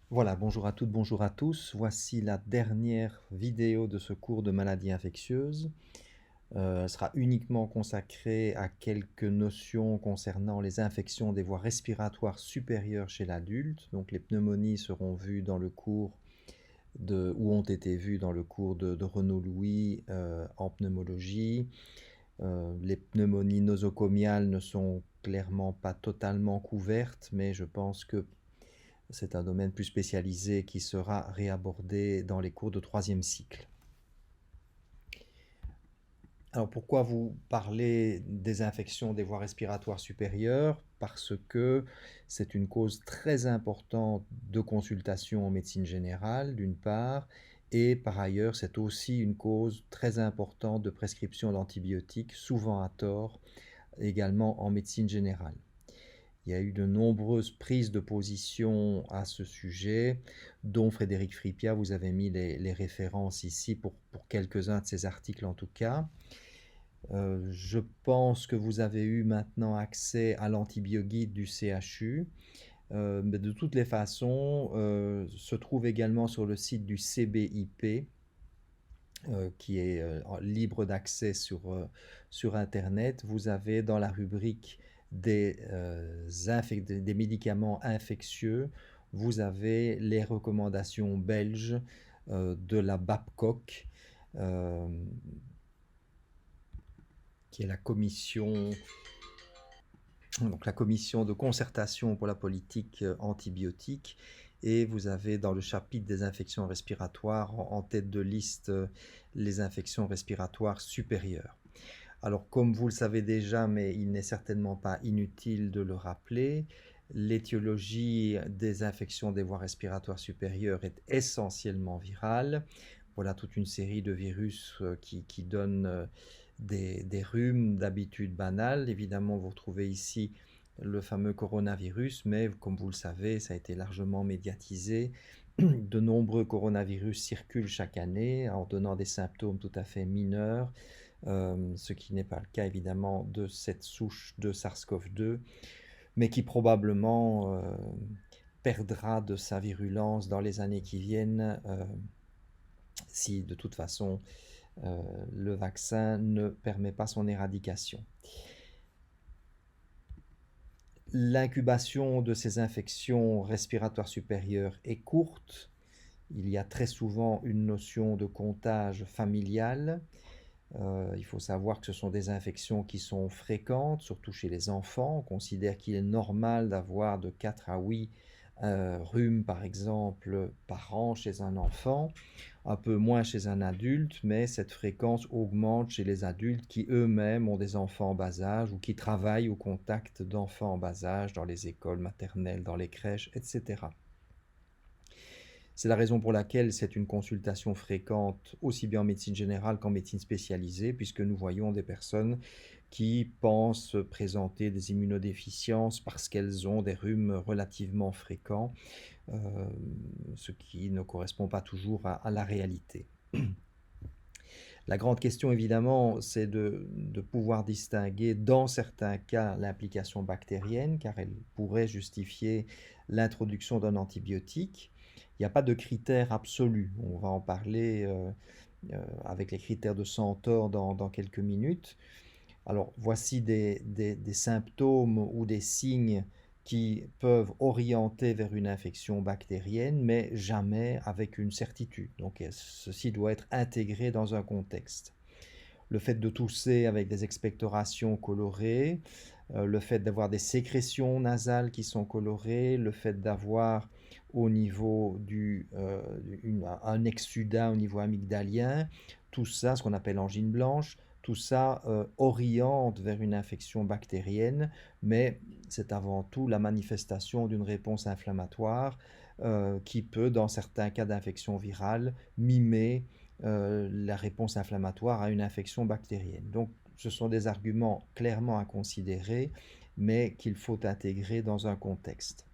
Voilà, bonjour à toutes, bonjour à tous. Voici la dernière vidéo de ce cours de maladies infectieuses. Elle sera uniquement consacrée à quelques notions concernant les infections des voies respiratoires supérieures chez l'adulte. Donc les pneumonies seront vues dans le cours ou ont été vues dans le cours de Renaud Louis en pneumologie. Les pneumonies nosocomiales ne sont clairement pas totalement couvertes, mais je pense que c'est un domaine plus spécialisé qui sera réabordé dans les cours de troisième cycle. Alors pourquoi vous parlez des infections des voies respiratoires supérieures? Parce que c'est une cause très importante de consultation en médecine générale, d'une part, et par ailleurs c'est aussi une cause très importante de prescription d'antibiotiques, souvent à tort, également en médecine générale. Il y a eu de nombreuses prises de position à ce sujet, dont Frédéric Fripia. Vous avez mis les références ici pour quelques-uns de ces articles en tout cas. Je pense que vous avez eu maintenant accès à l'antibioguide du CHU. Mais de toutes les façons, se trouve également sur le site du CBIP, qui est libre d'accès sur Internet. Vous avez dans la rubrique des médicaments infectieux, vous avez les recommandations belges de la Babcock, euh, qui est la commission de concertation pour la politique antibiotique. Et vous avez dans le chapitre des infections respiratoires en tête de liste les infections respiratoires supérieures. Alors comme vous le savez déjà, mais il n'est certainement pas inutile de le rappeler, l'étiologie des infections des voies respiratoires supérieures est essentiellement virale. Voilà toute une série de virus qui donnent des rhumes d'habitude banale. Évidemment, vous retrouvez ici le fameux coronavirus, mais comme vous le savez, ça a été largement médiatisé. De nombreux coronavirus circulent chaque année en donnant des symptômes tout à fait mineurs, ce qui n'est pas le cas évidemment de cette souche de SARS-CoV-2, mais qui probablement perdra de sa virulence dans les années qui viennent si de toute façon le vaccin ne permet pas son éradication. L'incubation de ces infections respiratoires supérieures est courte. Il y a très souvent une notion de contage familial. Il faut savoir que ce sont des infections qui sont fréquentes, surtout chez les enfants. On considère qu'il est normal d'avoir de 4 à 8 rhumes, par exemple, par an chez un enfant, un peu moins chez un adulte, mais cette fréquence augmente chez les adultes qui eux-mêmes ont des enfants en bas âge ou qui travaillent au contact d'enfants en bas âge dans les écoles maternelles, dans les crèches, etc. C'est la raison pour laquelle c'est une consultation fréquente aussi bien en médecine générale qu'en médecine spécialisée, puisque nous voyons des personnes qui pensent présenter des immunodéficiences parce qu'elles ont des rhumes relativement fréquents, euh, ce qui ne correspond pas toujours à la réalité. La grande question, évidemment, c'est de pouvoir distinguer dans certains cas l'implication bactérienne, car elle pourrait justifier l'introduction d'un antibiotique. Il n'y a pas de critères absolus. On va en parler avec les critères de Centaure dans quelques minutes. Alors, voici des symptômes ou des signes qui peuvent orienter vers une infection bactérienne, mais jamais avec une certitude. Donc, ceci doit être intégré dans un contexte. Le fait de tousser avec des expectorations colorées, le fait d'avoir des sécrétions nasales qui sont colorées, le fait d'avoir au niveau un exsudat au niveau amygdalien, tout ça, ce qu'on appelle angine blanche, tout ça oriente vers une infection bactérienne, mais c'est avant tout la manifestation d'une réponse inflammatoire qui peut, dans certains cas d'infection virale, mimer la réponse inflammatoire à une infection bactérienne. Donc, ce sont des arguments clairement à considérer, mais qu'il faut intégrer dans un contexte.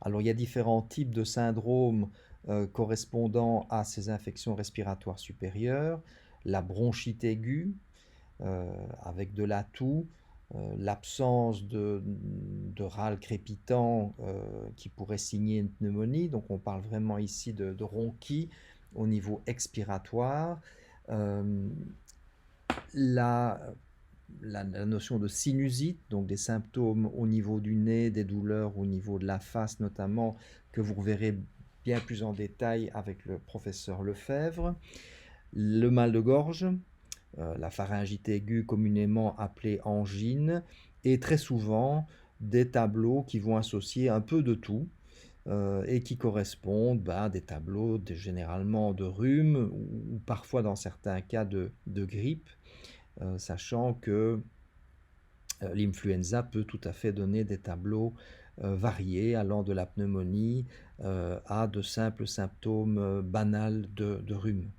Alors, il y a différents types de syndromes correspondant à ces infections respiratoires supérieures. La bronchite aiguë, avec de la toux, l'absence de râle crépitant qui pourrait signer une pneumonie. Donc on parle vraiment ici de ronchie au niveau expiratoire. Euh, la, la notion de sinusite, donc des symptômes au niveau du nez, des douleurs au niveau de la face notamment, que vous verrez bien plus en détail avec le professeur Lefebvre. Le mal de gorge, la pharyngite aiguë communément appelée angine, et très souvent des tableaux qui vont associer un peu de tout et qui correspondent à des tableaux généralement de rhume ou parfois dans certains cas de grippe, sachant que l'influenza peut tout à fait donner des tableaux variés allant de la pneumonie à de simples symptômes banals de rhume.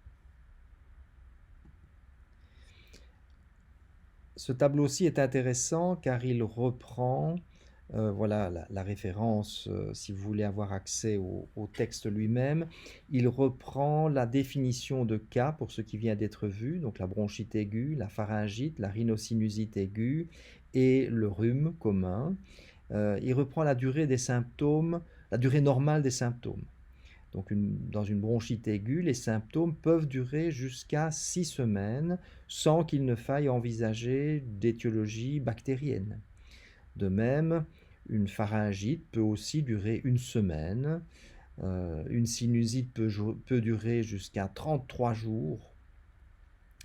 Ce tableau-ci est intéressant car il reprend, voilà la référence si vous voulez avoir accès au texte lui-même, il reprend la définition de cas pour ce qui vient d'être vu, donc la bronchite aiguë, la pharyngite, la rhinosinusite aiguë et le rhume commun. Il reprend la durée des symptômes, la durée normale des symptômes. Donc dans une bronchite aiguë, les symptômes peuvent durer jusqu'à 6 semaines sans qu'il ne faille envisager d'étiologie bactérienne. De même, une pharyngite peut aussi durer une semaine. Une sinusite peut durer jusqu'à 33 jours.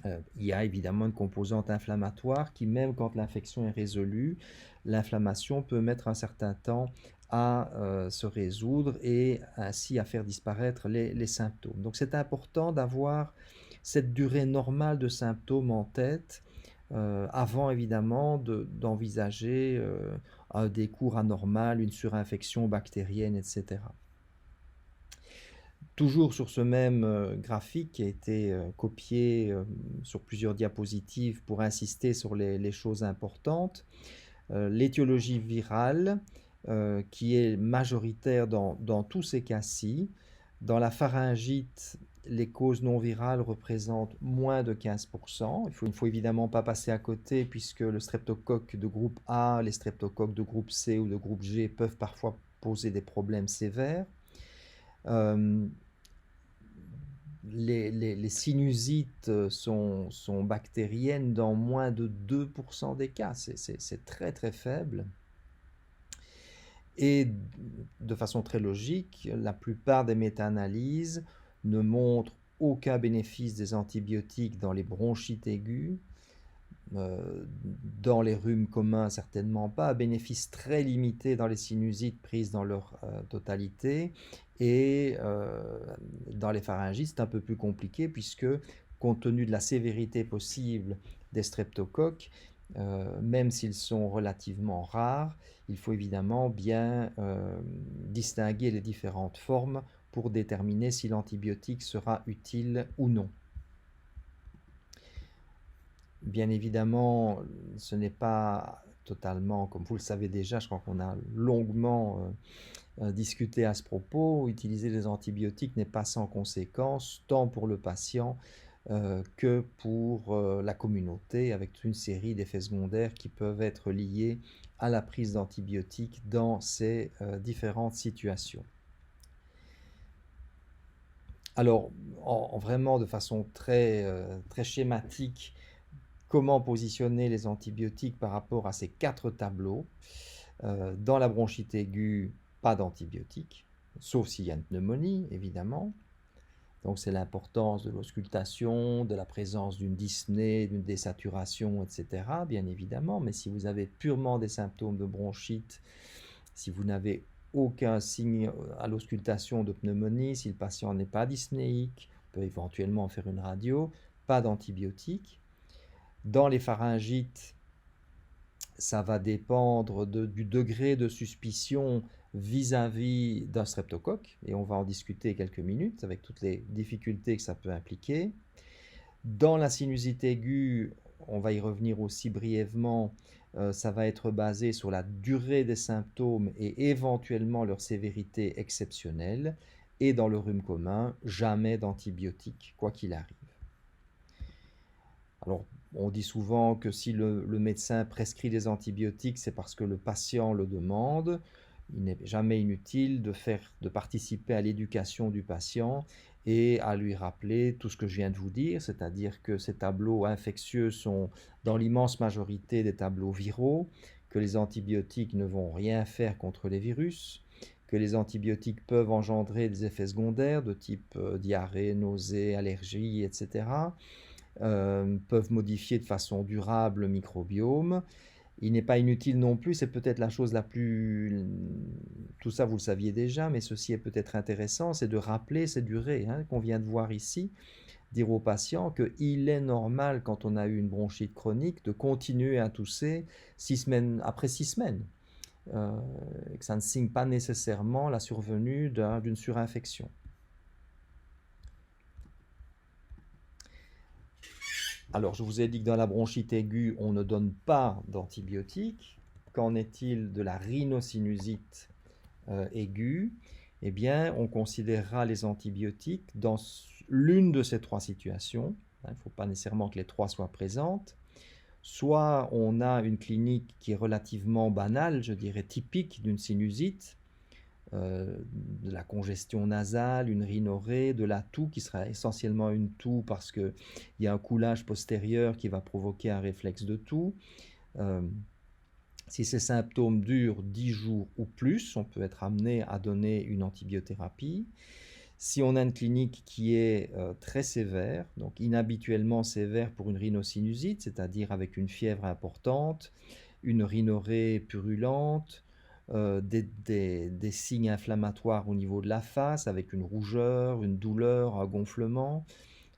Il y a évidemment une composante inflammatoire qui, même quand l'infection est résolue, l'inflammation peut mettre un certain temps à se résoudre et ainsi à faire disparaître les symptômes. Donc c'est important d'avoir cette durée normale de symptômes en tête avant évidemment d'envisager un décours anormal, une surinfection bactérienne, etc. Toujours sur ce même graphique qui a été copié sur plusieurs diapositives pour insister sur les choses importantes, l'étiologie virale qui est majoritaire dans tous ces cas-ci. Dans la pharyngite, les causes non virales représentent moins de 15%. Il ne faut évidemment pas passer à côté puisque le streptocoque de groupe A, les streptocoques de groupe C ou de groupe G peuvent parfois poser des problèmes sévères. Les sinusites sont bactériennes dans moins de 2% des cas, c'est très très faible. Et de façon très logique, la plupart des méta-analyses ne montrent aucun bénéfice des antibiotiques dans les bronchites aiguës, dans les rhumes communs certainement pas, bénéfice très limité dans les sinusites prises dans leur totalité, et dans les pharyngites c'est un peu plus compliqué puisque compte tenu de la sévérité possible des streptocoques, même s'ils sont relativement rares, il faut évidemment bien distinguer les différentes formes pour déterminer si l'antibiotique sera utile ou non. Bien évidemment, ce n'est pas totalement, comme vous le savez déjà, je crois qu'on a longuement discuté à ce propos, utiliser les antibiotiques n'est pas sans conséquence, tant pour le patient que pour la communauté, avec toute une série d'effets secondaires qui peuvent être liés à la prise d'antibiotiques dans ces différentes situations. Alors, vraiment de façon très, très schématique, comment positionner les antibiotiques par rapport à ces 4 tableaux. Dans la bronchite aiguë, pas d'antibiotiques, sauf s'il y a une pneumonie, évidemment. Donc c'est l'importance de l'auscultation, de la présence d'une dyspnée, d'une désaturation, etc., bien évidemment. Mais si vous avez purement des symptômes de bronchite, si vous n'avez aucun signe à l'auscultation de pneumonie, si le patient n'est pas dyspnéique, on peut éventuellement faire une radio, pas d'antibiotiques. Dans les pharyngites, ça va dépendre du degré de suspicion vis-à-vis d'un streptocoque, et on va en discuter quelques minutes avec toutes les difficultés que ça peut impliquer. Dans la sinusite aiguë, on va y revenir aussi brièvement, ça va être basé sur la durée des symptômes et éventuellement leur sévérité exceptionnelle. Et dans le rhume commun, jamais d'antibiotiques, quoi qu'il arrive. Alors, On dit souvent que si le médecin prescrit des antibiotiques, c'est parce que le patient le demande. Il n'est jamais inutile de participer à l'éducation du patient et à lui rappeler tout ce que je viens de vous dire, c'est-à-dire que ces tableaux infectieux sont dans l'immense majorité des tableaux viraux, que les antibiotiques ne vont rien faire contre les virus, que les antibiotiques peuvent engendrer des effets secondaires de type diarrhée, nausée, allergie, etc., peuvent modifier de façon durable le microbiome. Il n'est pas inutile non plus, c'est peut-être la chose la plus... Tout ça, vous le saviez déjà, mais ceci est peut-être intéressant, c'est de rappeler ces durées qu'on vient de voir ici, dire aux patients qu'il est normal, quand on a eu une bronchite chronique, de continuer à tousser 6 semaines, après 6 semaines, et que ça ne signe pas nécessairement la survenue d'une surinfection. Alors, je vous ai dit que dans la bronchite aiguë, on ne donne pas d'antibiotiques. Qu'en est-il de la rhinosinusite aiguë? Eh bien, on considérera les antibiotiques dans l'une de ces trois situations. Il ne faut pas nécessairement que les trois soient présentes. Soit on a une clinique qui est relativement banale, je dirais typique d'une sinusite, de la congestion nasale, une rhinorrhée, de la toux qui sera essentiellement une toux parce qu'il y a un coulage postérieur qui va provoquer un réflexe de toux. Si ces symptômes durent 10 jours ou plus, on peut être amené à donner une antibiothérapie. Si on a une clinique qui est très sévère, donc inhabituellement sévère pour une rhinosinusite, c'est-à-dire avec une fièvre importante, une rhinorrhée purulente, des signes inflammatoires au niveau de la face, avec une rougeur, une douleur, un gonflement,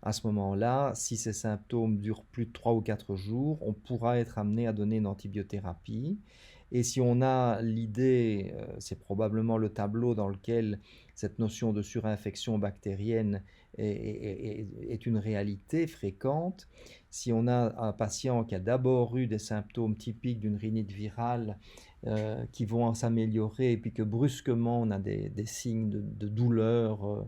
à ce moment-là, si ces symptômes durent plus de 3 ou 4 jours, on pourra être amené à donner une antibiothérapie. Et si on a l'idée, c'est probablement le tableau dans lequel cette notion de surinfection bactérienne est une réalité fréquente. Si on a un patient qui a d'abord eu des symptômes typiques d'une rhinite virale qui vont s'améliorer et puis que brusquement on a des signes de douleur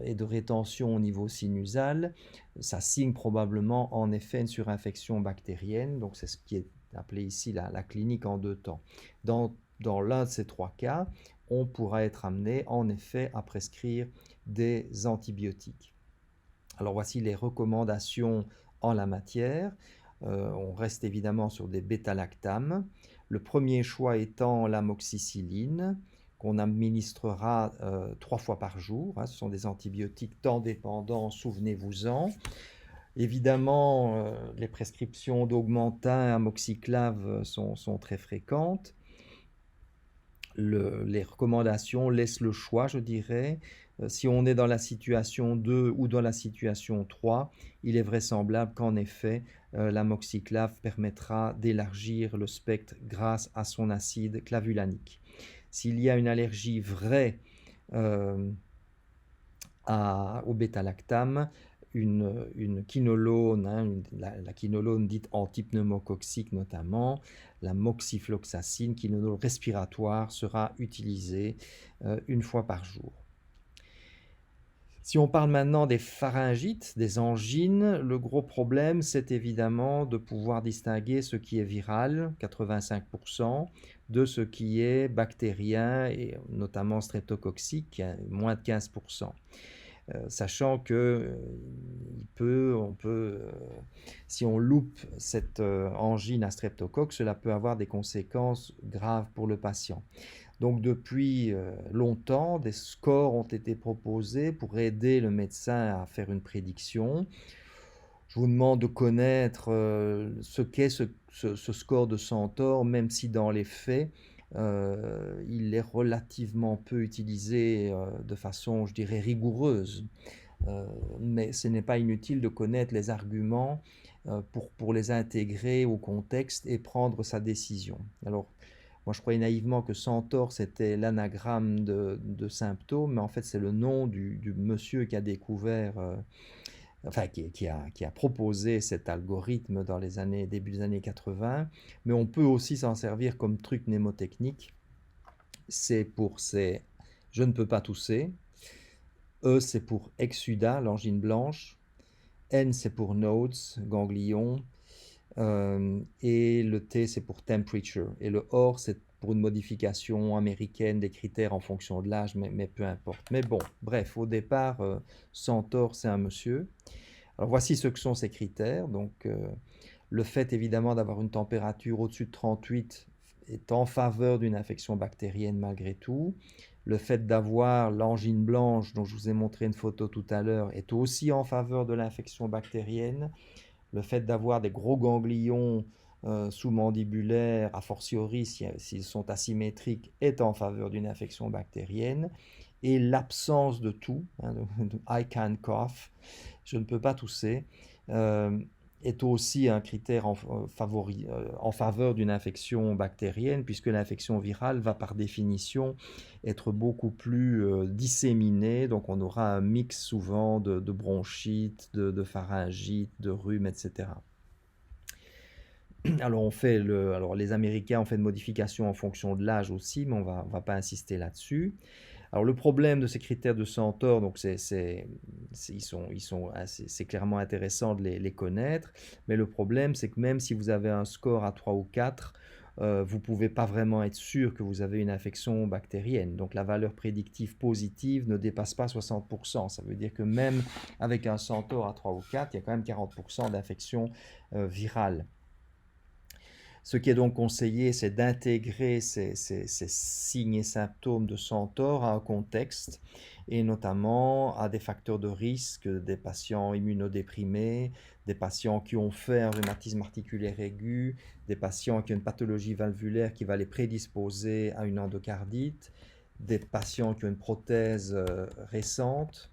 et de rétention au niveau sinusal, ça signe probablement en effet une surinfection bactérienne. Donc c'est ce qui est appelé ici la clinique en deux temps. Dans l'un de ces trois cas, on pourra être amené en effet à prescrire des antibiotiques. Alors voici les recommandations en la matière. On reste évidemment sur des bêta-lactames. Le premier choix étant l'amoxicilline, qu'on administrera 3 fois par jour. Ce sont des antibiotiques temps dépendants, souvenez-vous-en. Évidemment, les prescriptions d'Augmentin, amoxiclave sont très fréquentes. Les recommandations laissent le choix, je dirais. Si on est dans la situation 2 ou dans la situation 3, il est vraisemblable qu'en effet, l'amoxiclave permettra d'élargir le spectre grâce à son acide clavulanique. S'il y a une allergie vraie au bêta-lactame, une quinolone, la quinolone dite antipneumococcique notamment, la moxifloxacine, quinolone respiratoire, sera utilisée une fois par jour. Si on parle maintenant des pharyngites, des angines, le gros problème, c'est évidemment de pouvoir distinguer ce qui est viral, 85%, de ce qui est bactérien, et notamment streptococcique, moins de 15%. Sachant que si on loupe cette angine à streptocoque, cela peut avoir des conséquences graves pour le patient. Donc depuis longtemps, des scores ont été proposés pour aider le médecin à faire une prédiction. Je vous demande de connaître ce qu'est ce score de Centaure, même si dans les faits, il est relativement peu utilisé de façon, je dirais, rigoureuse. Mais ce n'est pas inutile de connaître les arguments pour les intégrer au contexte et prendre sa décision. Alors, moi, je croyais naïvement que Centaure, c'était l'anagramme de symptômes, mais en fait, c'est le nom du monsieur qui a découvert, qui a proposé cet algorithme dans début des années 80. Mais on peut aussi s'en servir comme truc mnémotechnique. C'est je ne peux pas tousser. E, c'est pour exsudat, l'angine blanche. N, c'est pour nodes, ganglion. Et le T, c'est pour temperature. Et le OR, c'est pour une modification américaine des critères en fonction de l'âge, mais peu importe. Mais bon, bref, au départ, Centaure, c'est un monsieur. Alors voici ce que sont ces critères. Donc, le fait évidemment d'avoir une température au-dessus de 38 est en faveur d'une infection bactérienne malgré tout. Le fait d'avoir l'angine blanche, dont je vous ai montré une photo tout à l'heure, est aussi en faveur de l'infection bactérienne. Le fait d'avoir des gros ganglions sous-mandibulaires, a fortiori s'ils sont asymétriques, est en faveur d'une infection bactérienne. Et l'absence de tout, hein, I can cough, je ne peux pas tousser, euh, est aussi un critère en faveur d'une infection bactérienne, puisque l'infection virale va par définition être beaucoup plus disséminée. Donc on aura un mix souvent de bronchite, de pharyngite, de rhume, etc. Alors les Américains ont fait une modification en fonction de l'âge aussi, mais on va pas insister là-dessus. Alors le problème de ces critères de Centaure, donc c'est clairement intéressant de les connaître, mais le problème c'est que même si vous avez un score à 3 ou 4, vous ne pouvez pas vraiment être sûr que vous avez une infection bactérienne. Donc la valeur prédictive positive ne dépasse pas 60%. Ça veut dire que même avec un Centaure à 3 ou 4, il y a quand même 40% d'infection virale. Ce qui est donc conseillé, c'est d'intégrer ces signes et symptômes de Centaure à un contexte et notamment à des facteurs de risque, des patients immunodéprimés, des patients qui ont fait un rhumatisme articulaire aigu, des patients qui ont une pathologie valvulaire qui va les prédisposer à une endocardite, des patients qui ont une prothèse récente,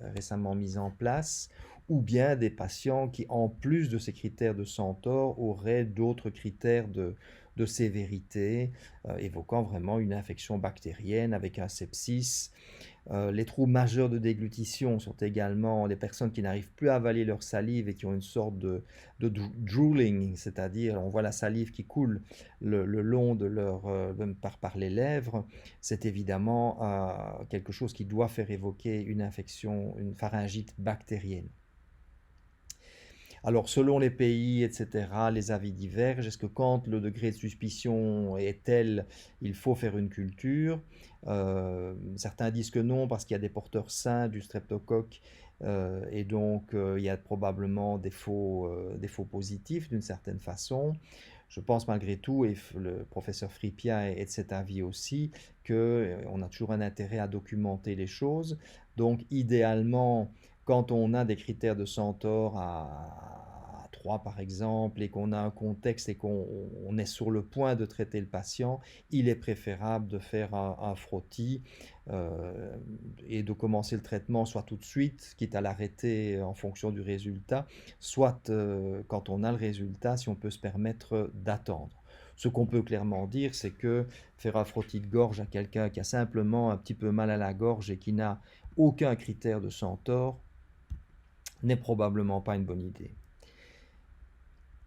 récemment mise en place, ou bien des patients qui, en plus de ces critères de Centaure, auraient d'autres critères de sévérité, évoquant vraiment une infection bactérienne avec un sepsis. Les troubles majeurs de déglutition sont également les personnes qui n'arrivent plus à avaler leur salive et qui ont une sorte de drooling, c'est-à-dire on voit la salive qui coule le long de par les lèvres. C'est évidemment quelque chose qui doit faire évoquer une infection, une pharyngite bactérienne. Alors, selon les pays, etc., les avis divergent. Est-ce que quand le degré de suspicion est tel, il faut faire une culture? Certains disent que non, parce qu'il y a des porteurs sains du streptocoque, et donc il y a probablement des faux positifs d'une certaine façon. Je pense malgré tout, et le professeur Fripia est de cet avis aussi, qu'on a toujours un intérêt à documenter les choses. Donc, idéalement, quand on a des critères de Centaure à 3 par exemple, et qu'on a un contexte et qu'on est sur le point de traiter le patient, il est préférable de faire un frottis et de commencer le traitement soit tout de suite, quitte à l'arrêter en fonction du résultat, soit quand on a le résultat, si on peut se permettre d'attendre. Ce qu'on peut clairement dire, c'est que faire un frottis de gorge à quelqu'un qui a simplement un petit peu mal à la gorge et qui n'a aucun critère de Centaure n'est probablement pas une bonne idée.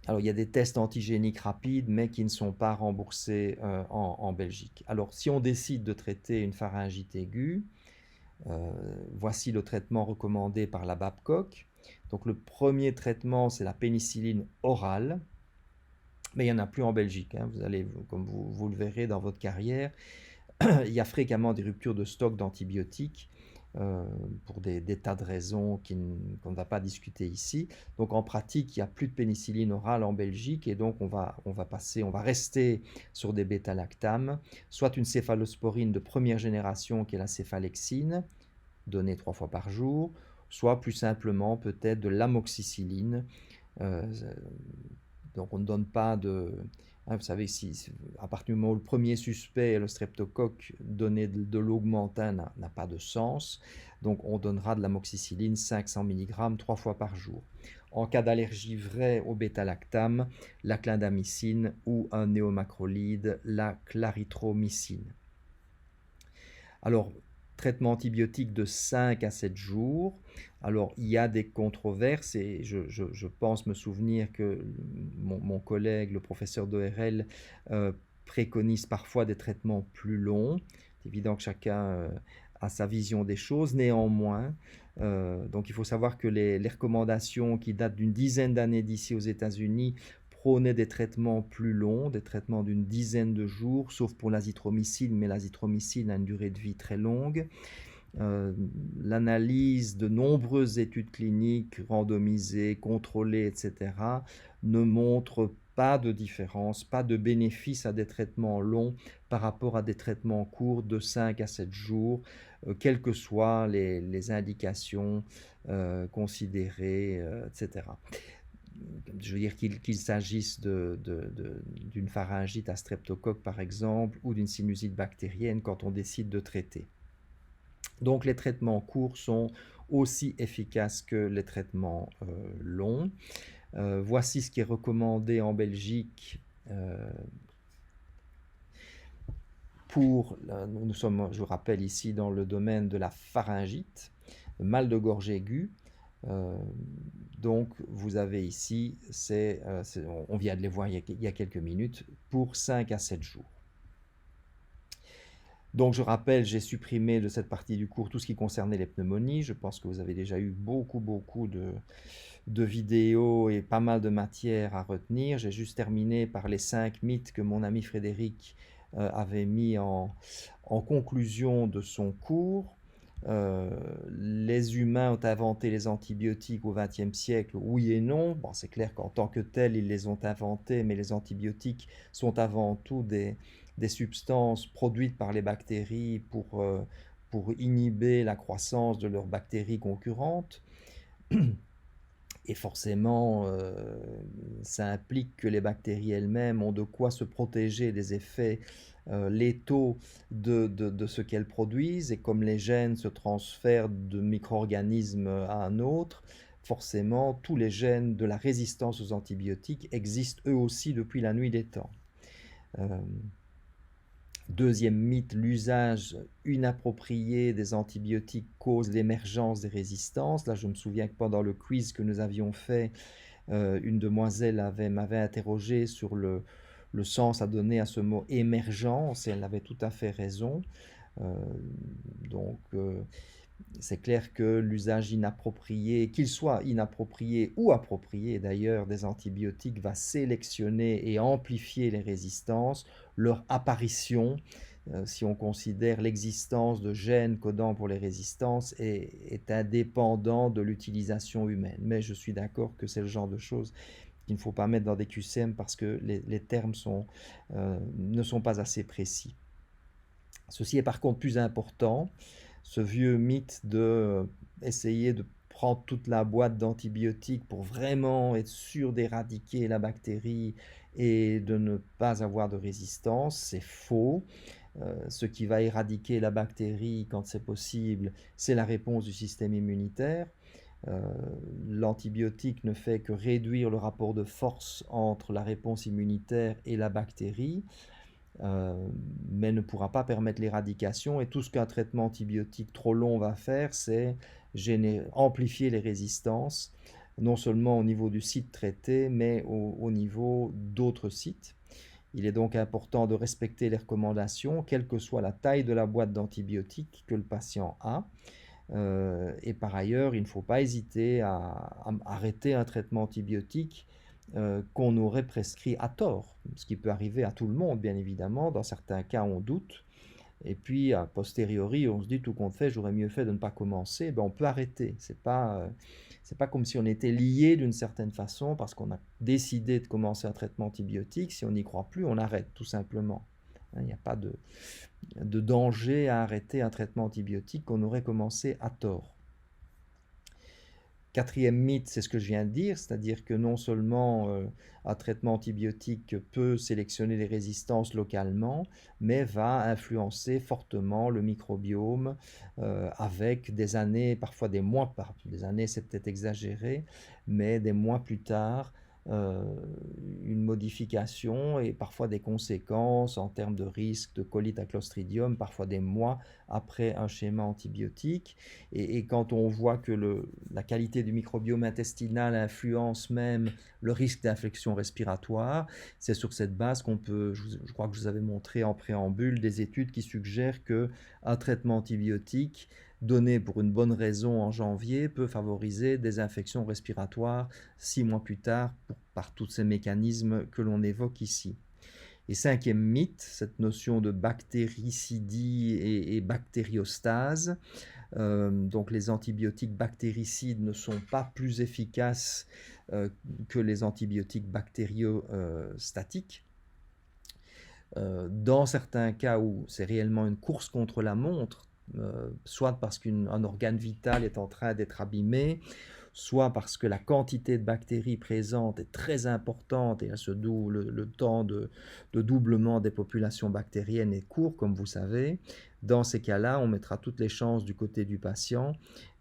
Alors, il y a des tests antigéniques rapides, mais qui ne sont pas remboursés en Belgique. Alors, si on décide de traiter une pharyngite aiguë, voici le traitement recommandé par la Babcock. Donc, le premier traitement, c'est la pénicilline orale, mais il n'y en a plus en Belgique. Hein. Vous allez, comme vous le verrez dans votre carrière, il y a fréquemment des ruptures de stock d'antibiotiques pour des tas de raisons qu'on ne va pas discuter ici. Donc en pratique, il n'y a plus de pénicilline orale en Belgique et donc on va rester sur des bêta-lactames, soit une céphalosporine de première génération qui est la céphalexine, donnée 3 fois par jour, soit plus simplement peut-être de l'amoxicilline. Donc on ne donne pas de... Hein, vous savez, à partir du moment où le premier suspect est le streptocoque, donner de l'augmentin n'a pas de sens. Donc on donnera de l'amoxicilline 500 mg 3 fois par jour. En cas d'allergie vraie au bêta-lactame, la clindamycine ou un néomacrolide, la clarithromycine. Alors, traitement antibiotique de 5 à 7 jours. Alors, il y a des controverses et je pense me souvenir que mon collègue, le professeur d'ORL, préconise parfois des traitements plus longs. C'est évident que chacun a sa vision des choses. Néanmoins, donc il faut savoir que les recommandations qui datent d'une dizaine d'années d'ici aux États-Unis prônait des traitements plus longs, des traitements d'une dizaine de jours, sauf pour l'azithromycine, mais l'azithromycine a une durée de vie très longue. L'analyse de nombreuses études cliniques randomisées, contrôlées, etc., ne montre pas de différence, pas de bénéfice à des traitements longs par rapport à des traitements courts de 5 à 7 jours, quelles que soient les indications considérées, etc. Je veux dire qu'il s'agisse d'une pharyngite à streptocoque, par exemple, ou d'une sinusite bactérienne quand on décide de traiter. Donc les traitements courts sont aussi efficaces que les traitements longs. Voici ce qui est recommandé en Belgique nous sommes, je vous rappelle, ici dans le domaine de la pharyngite, le mal de gorge aigu. Donc vous avez ici, on vient de les voir il y a quelques minutes, pour 5 à 7 jours. Donc je rappelle, j'ai supprimé de cette partie du cours tout ce qui concernait les pneumonies. Je pense que vous avez déjà eu beaucoup de vidéos et pas mal de matière à retenir. J'ai juste terminé par les 5 mythes que mon ami Frédéric avait mis en conclusion de son cours. Les humains ont inventé les antibiotiques au XXe siècle, oui et non. Bon, c'est clair qu'en tant que tels, ils les ont inventés, mais les antibiotiques sont avant tout des substances produites par les bactéries pour inhiber la croissance de leurs bactéries concurrentes. Et forcément, ça implique que les bactéries elles-mêmes ont de quoi se protéger des effets létaux de ce qu'elles produisent. Et comme les gènes se transfèrent de micro-organisme à un autre, forcément, tous les gènes de la résistance aux antibiotiques existent eux aussi depuis la nuit des temps. Deuxième mythe, l'usage inapproprié des antibiotiques cause l'émergence des résistances. Là, je me souviens que pendant le quiz que nous avions fait, une demoiselle m'avait interrogé sur le sens à donner à ce mot émergence, et elle avait tout à fait raison. Donc, c'est clair que l'usage inapproprié, qu'il soit inapproprié ou approprié d'ailleurs, des antibiotiques va sélectionner et amplifier les résistances, leur apparition, si on considère l'existence de gènes codant pour les résistances, est indépendant de l'utilisation humaine. Mais je suis d'accord que c'est le genre de choses qu'il ne faut pas mettre dans des QCM parce que les termes ne sont pas assez précis. Ceci est par contre plus important. Ce vieux mythe de essayer de prendre toute la boîte d'antibiotiques pour vraiment être sûr d'éradiquer la bactérie et de ne pas avoir de résistance, c'est faux. Ce qui va éradiquer la bactérie quand c'est possible, c'est la réponse du système immunitaire. L'antibiotique ne fait que réduire le rapport de force entre la réponse immunitaire et la bactérie. Mais ne pourra pas permettre l'éradication, et tout ce qu'un traitement antibiotique trop long va faire, c'est amplifier les résistances, non seulement au niveau du site traité, mais au niveau d'autres sites. Il est donc important de respecter les recommandations, quelle que soit la taille de la boîte d'antibiotiques que le patient a. Et par ailleurs, il ne faut pas hésiter à arrêter un traitement antibiotique qu'on aurait prescrit à tort, ce qui peut arriver à tout le monde, bien évidemment. Dans certains cas, on doute. Et puis, a posteriori, on se dit, tout compte fait, j'aurais mieux fait de ne pas commencer. Ben, on peut arrêter. C'est pas comme si on était lié d'une certaine façon parce qu'on a décidé de commencer un traitement antibiotique. Si on n'y croit plus, on arrête, tout simplement. Il n'y a pas de danger à arrêter un traitement antibiotique qu'on aurait commencé à tort. Quatrième mythe, c'est ce que je viens de dire, c'est-à-dire que non seulement un traitement antibiotique peut sélectionner les résistances localement, mais va influencer fortement le microbiome avec des années, parfois des mois, des années c'est peut-être exagéré, mais des mois plus tard, une modification et parfois des conséquences en termes de risque de colite à Clostridium, parfois des mois après un schéma antibiotique. Et quand on voit que la qualité du microbiome intestinal influence même le risque d'infection respiratoire, c'est sur cette base qu'on peut, je crois que je vous avais montré en préambule, des études qui suggèrent qu'un traitement antibiotique donné pour une bonne raison en janvier peut favoriser des infections respiratoires 6 mois plus tard par tous ces mécanismes que l'on évoque ici. Et cinquième mythe, cette notion de bactéricidie et bactériostase. Donc les antibiotiques bactéricides ne sont pas plus efficaces que les antibiotiques bactériostatiques. Dans certains cas où c'est réellement une course contre la montre, soit parce qu'un organe vital est en train d'être abîmé, soit parce que la quantité de bactéries présentes est très importante et le temps de doublement des populations bactériennes est court, comme vous savez. Dans ces cas-là, on mettra toutes les chances du côté du patient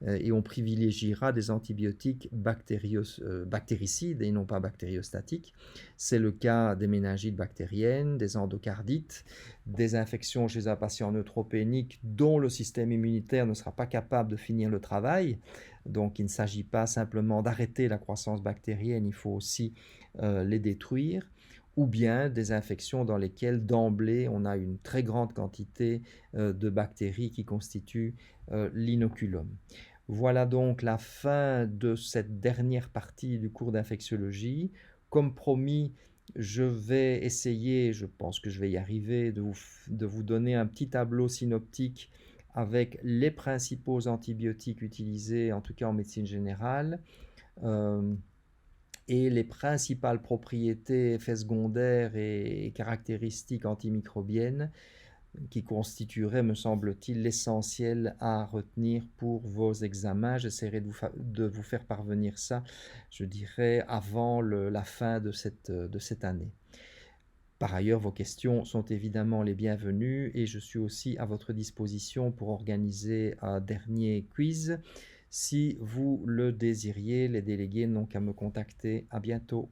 et on privilégiera des antibiotiques bactéricides et non pas bactériostatiques. C'est le cas des méningites bactériennes, des endocardites, des infections chez un patient neutropénique dont le système immunitaire ne sera pas capable de finir le travail. Donc il ne s'agit pas simplement d'arrêter la croissance bactérienne, il faut aussi les détruire, ou bien des infections dans lesquelles d'emblée on a une très grande quantité de bactéries qui constituent l'inoculum. Voilà donc la fin de cette dernière partie du cours d'infectiologie. Comme promis, je vais essayer, je pense que je vais y arriver, de vous donner un petit tableau synoptique avec les principaux antibiotiques utilisés, en tout cas en médecine générale, et les principales propriétés, effets secondaires et caractéristiques antimicrobiennes qui constitueraient, me semble-t-il, l'essentiel à retenir pour vos examens. J'essaierai de vous faire parvenir ça, je dirais, avant la fin de cette année. Par ailleurs, vos questions sont évidemment les bienvenues et je suis aussi à votre disposition pour organiser un dernier quiz. Si vous le désiriez, les délégués n'ont qu'à me contacter. À bientôt.